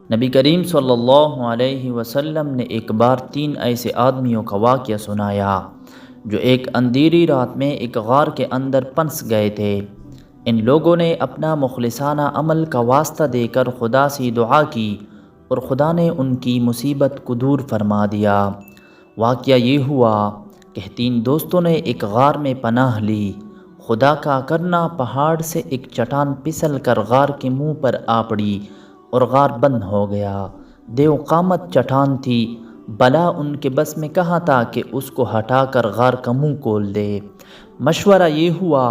نبی کریم صلی اللہ علیہ وسلم نے ایک بار 3 ایسے آدمیوں کا واقعہ سنایا جو ایک اندھیری رات میں ایک غار کے اندر پھنس گئے تھے۔ ان لوگوں نے اپنا مخلصانہ عمل کا واسطہ دے کر خدا سے دعا کی اور خدا نے ان کی مصیبت کو دور فرما دیا۔ واقعہ یہ ہوا کہ 3 دوستوں نے ایک غار میں پناہ لی۔ خدا کا کرنا پہاڑ سے ایک چٹان پھسل کر غار کے منہ پر آ پڑی اور غار بند ہو گیا۔ دیو قامت چٹان تھی، بلا ان کے بس میں کہاں تھا کہ اس کو ہٹا کر غار کا منہ کھول دے۔ مشورہ یہ ہوا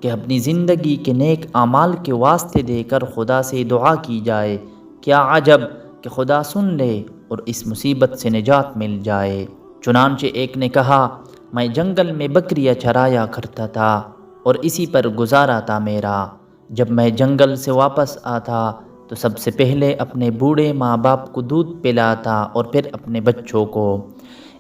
کہ اپنی زندگی کے نیک اعمال کے واسطے دے کر خدا سے دعا کی جائے، کیا عجب کہ خدا سن لے اور اس مصیبت سے نجات مل جائے۔ چنانچہ ایک نے کہا، میں جنگل میں بکریاں چرایا کرتا تھا اور اسی پر گزارا تھا میرا۔ جب میں جنگل سے واپس آتا تو سب سے پہلے اپنے بوڑھے ماں باپ کو دودھ پلاتا اور پھر اپنے بچوں کو۔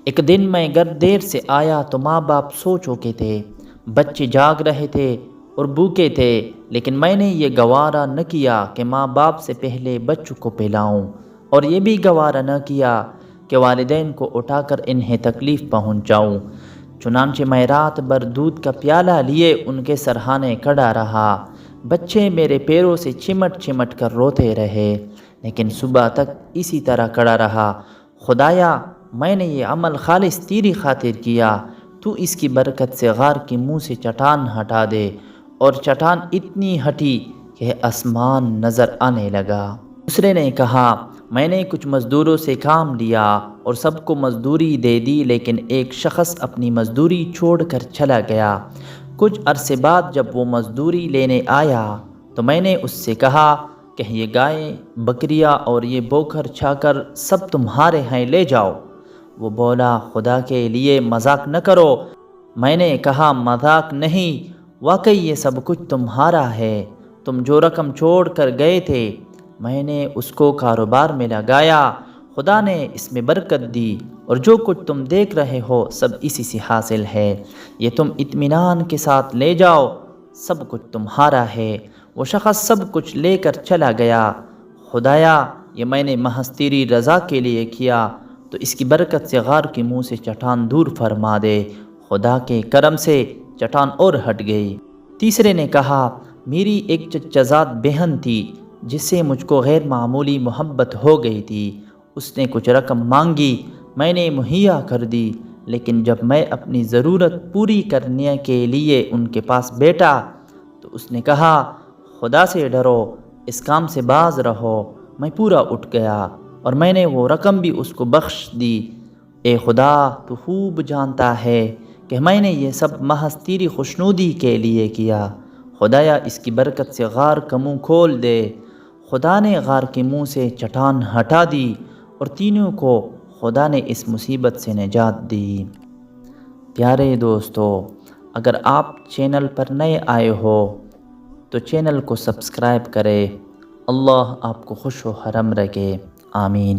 ایک دن میں گھر دیر سے آیا تو ماں باپ سو چکے تھے، بچے جاگ رہے تھے اور بھوکے تھے، لیکن میں نے یہ گوارا نہ کیا کہ ماں باپ سے پہلے بچوں کو پلاؤں، اور یہ بھی گوارا نہ کیا کہ والدین کو اٹھا کر انہیں تکلیف پہنچاؤں۔ چنانچہ میں رات بھر دودھ کا پیالہ لیے ان کے سرہانے کھڑا رہا۔ بچے میرے پیروں سے چمٹ چمٹ کر روتے رہے، لیکن صبح تک اسی طرح کھڑا رہا۔ خدایا، میں نے یہ عمل خالص تیری خاطر کیا، تو اس کی برکت سے غار کے منہ سے چٹان ہٹا دے۔ اور چٹان اتنی ہٹی کہ آسمان نظر آنے لگا۔ دوسرے نے کہا، میں نے کچھ مزدوروں سے کام لیا اور سب کو مزدوری دے دی، لیکن ایک شخص اپنی مزدوری چھوڑ کر چلا گیا۔ کچھ عرصے بعد جب وہ مزدوری لینے آیا تو میں نے اس سے کہا کہ یہ گائیں، بکریاں اور یہ بوکھر چھاکر سب تمہارے ہیں، لے جاؤ۔ وہ بولا، خدا کے لیے مذاق نہ کرو۔ میں نے کہا، مذاق نہیں، واقعی یہ سب کچھ تمہارا ہے۔ تم جو رقم چھوڑ کر گئے تھے میں نے اس کو کاروبار میں لگایا، خدا نے اس میں برکت دی، اور جو کچھ تم دیکھ رہے ہو سب اسی سے حاصل ہے۔ یہ تم اطمینان کے ساتھ لے جاؤ، سب کچھ تمہارا ہے۔ وہ شخص سب کچھ لے کر چلا گیا۔ خدایا، یہ میں نے محض تیری رضا کے لیے کیا، تو اس کی برکت سے غار کے منہ سے چٹان دور فرما دے۔ خدا کے کرم سے چٹان اور ہٹ گئی۔ تیسرے نے کہا، میری ایک چچا زاد بہن تھی جس سے مجھ کو غیر معمولی محبت ہو گئی تھی۔ اس نے کچھ رقم مانگی، میں نے مہیا کر دی، لیکن جب میں اپنی ضرورت پوری کرنے کے لیے ان کے پاس بیٹھا تو اس نے کہا، خدا سے ڈرو، اس کام سے باز رہو۔ میں پورا اٹھ گیا اور میں نے وہ رقم بھی اس کو بخش دی۔ اے خدا، تو خوب جانتا ہے کہ میں نے یہ سب محض تیری خوشنودی کے لیے کیا۔ خدایا، اس کی برکت سے غار کا منہ کھول دے۔ خدا نے غار کے منہ سے چٹان ہٹا دی اور تینوں کو خدا نے اس مصیبت سے نجات دی۔ پیارے دوستو، اگر آپ چینل پر نئے آئے ہو تو چینل کو سبسکرائب کریں۔ اللہ آپ کو خوش و خرم رکھے، آمین۔